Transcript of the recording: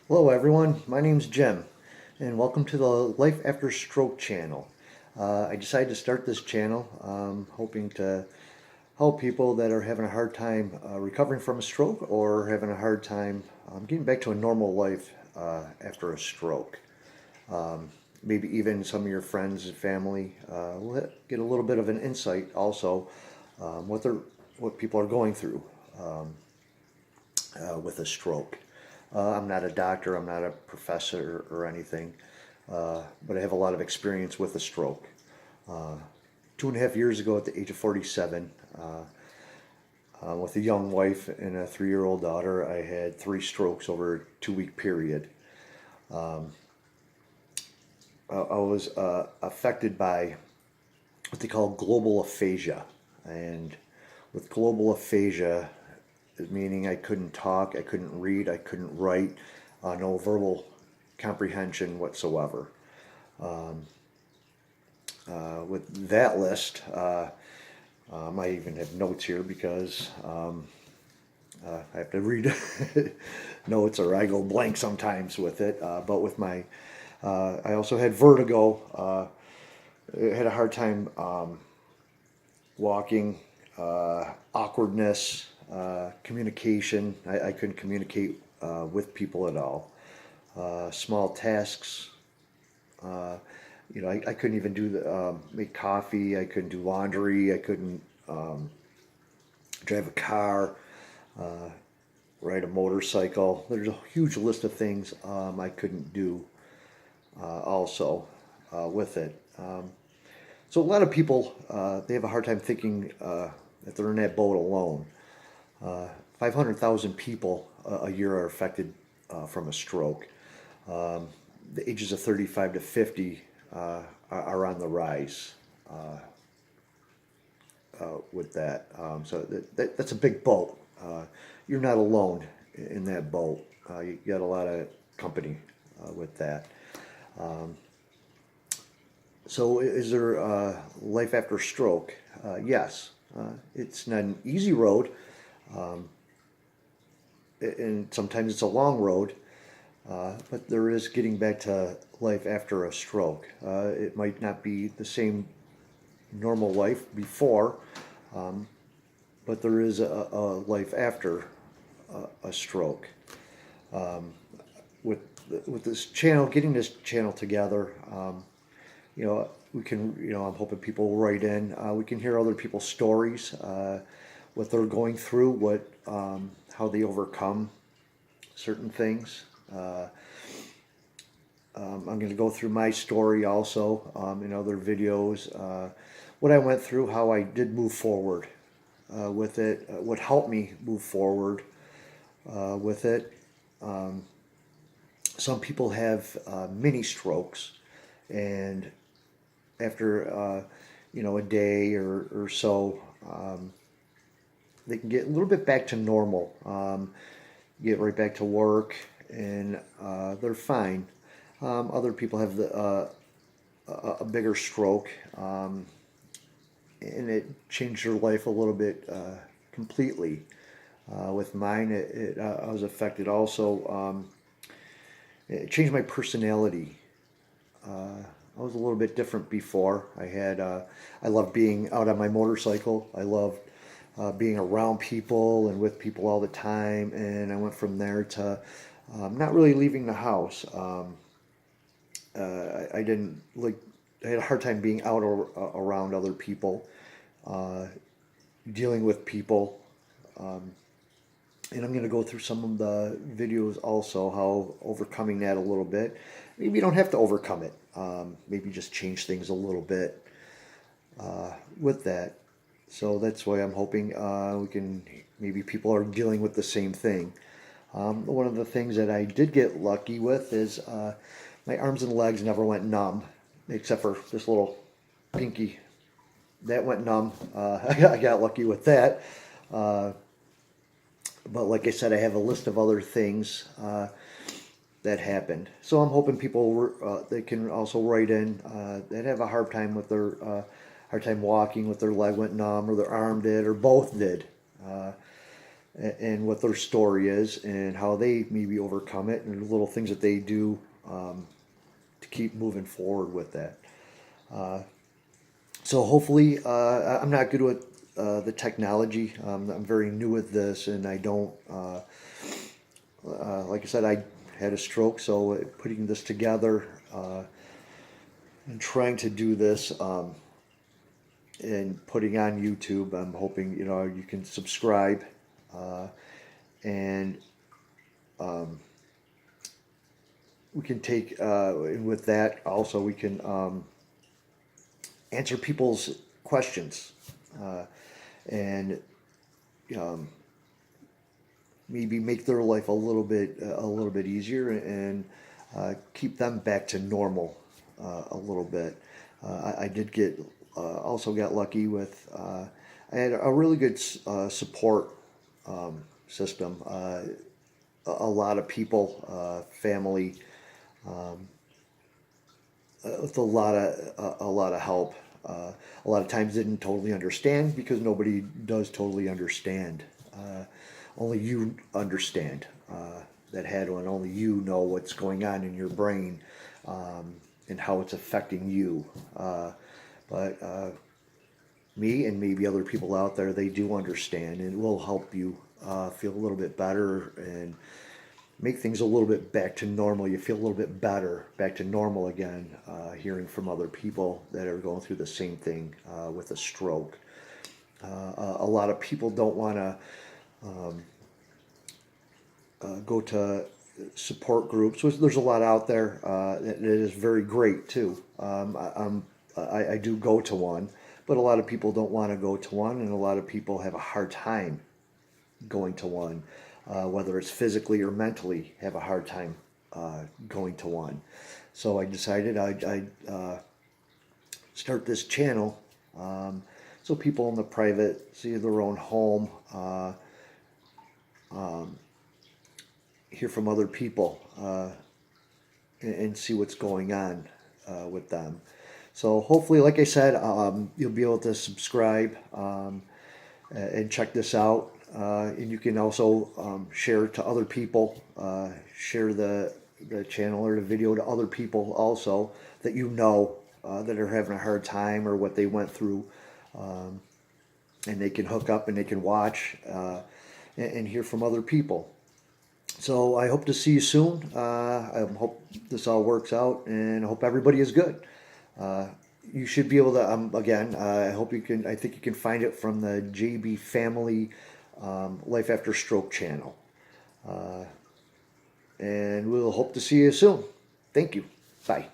Hello everyone, my name's Jim and welcome to the Life After Stroke channel. I decided to start this channel hoping to help people that are having a hard time recovering from a stroke or having a hard time getting back to a normal life after a stroke. Maybe even some of your friends and family will get a little bit of an insight also what people are going through with a stroke. I'm not a doctor, I'm not a professor or anything, but I have a lot of experience with a stroke. 2.5 years ago, at the age of 47, with a young wife and a 3-year-old daughter, I had 3 strokes over a 2-week period. I was affected by what they call global aphasia. And with global aphasia, meaning I couldn't talk, I couldn't read, I couldn't write, no verbal comprehension whatsoever. With that list, I even have notes here because I have to read notes or I go blank sometimes with it. But with I also had vertigo. I had a hard time walking, awkwardness, communication. I couldn't communicate with people at all. Small tasks. I couldn't even make coffee. I couldn't do laundry. I couldn't drive a car, ride a motorcycle. There's a huge list of things I couldn't do also with it. So a lot of people, they have a hard time thinking that they're in that boat alone. 500,000 people a year are affected from a stroke. The ages of 35 to 50 are on the rise with that. So that's a big boat. You're not alone in that boat. You got a lot of company with that. So is there life after stroke? Yes. It's not an easy road, and sometimes it's a long road, but there is getting back to life after a stroke. It might not be the same normal life before, but there is a life after a stroke. With this channel, getting this channel together, we can, I'm hoping people will write in. We can hear other people's stories, what they're going through, how they overcome certain things. I'm going to go through my story also in other videos, what I went through, how I did move forward with it, what helped me move forward with it. Some people have mini strokes, and after a day or so, they can get a little bit back to normal, get right back to work, and they're fine. Other people have a bigger stroke, and it changed their life a little bit completely. With mine, I was affected also. It changed my personality. I was a little bit different before. I loved being out on my motorcycle. I loved being around people and with people all the time. And I went from there to not really leaving the house. I didn't like. I had a hard time being out or around other people, dealing with people. And I'm going to go through some of the videos also, how overcoming that a little bit. Maybe you don't have to overcome it. Maybe just change things a little bit with that. So that's why I'm hoping maybe people are dealing with the same thing. One of the things that I did get lucky with is my arms and legs never went numb, except for this little pinky. That went numb. I got lucky with that. But like I said, I have a list of other things that happened. So I'm hoping people they can also write in that have a hard time with their hard time walking, with their leg went numb, or their arm did, or both did. and what their story is and how they maybe overcome it and little things that they do to keep moving forward with that. So hopefully, I'm not good with the technology. I'm very new with this, and I don't. Like I said, I had a stroke, so putting this together and trying to do this and putting on YouTube, I'm hoping you can subscribe and we can take and with that also we can answer people's questions and um, maybe make their life a little bit easier and keep them back to normal a little bit. I did get also got lucky with I had a really good support system. A lot of people, family, with a lot of help. A lot of times didn't totally understand because nobody does totally understand. Only you understand that had one. Only you know what's going on in your brain and how it's affecting you. But me and maybe other people out there, they do understand and will help you feel a little bit better and make things a little bit back to normal. You feel a little bit better, back to normal again, hearing from other people that are going through the same thing with a stroke. A lot of people don't want to go to support groups. There's a lot out there that is very great too. I do go to one, but a lot of people don't want to go to one, and a lot of people have a hard time going to one, whether it's physically or mentally, have a hard time going to one. So I decided I'd start this channel so people in the private see their own home, hear from other people, and see what's going on with them. So hopefully, like I said, you'll be able to subscribe and check this out. And you can also share it to other people, share the channel or the video to other people also that that are having a hard time or what they went through. And they can hook up and they can watch and hear from other people. So I hope to see you soon. I hope this all works out and I hope everybody is good. You should be able to, again, I hope you can, I think you can find it from the JB Family Life After Stroke channel. And we'll hope to see you soon. Thank you. Bye.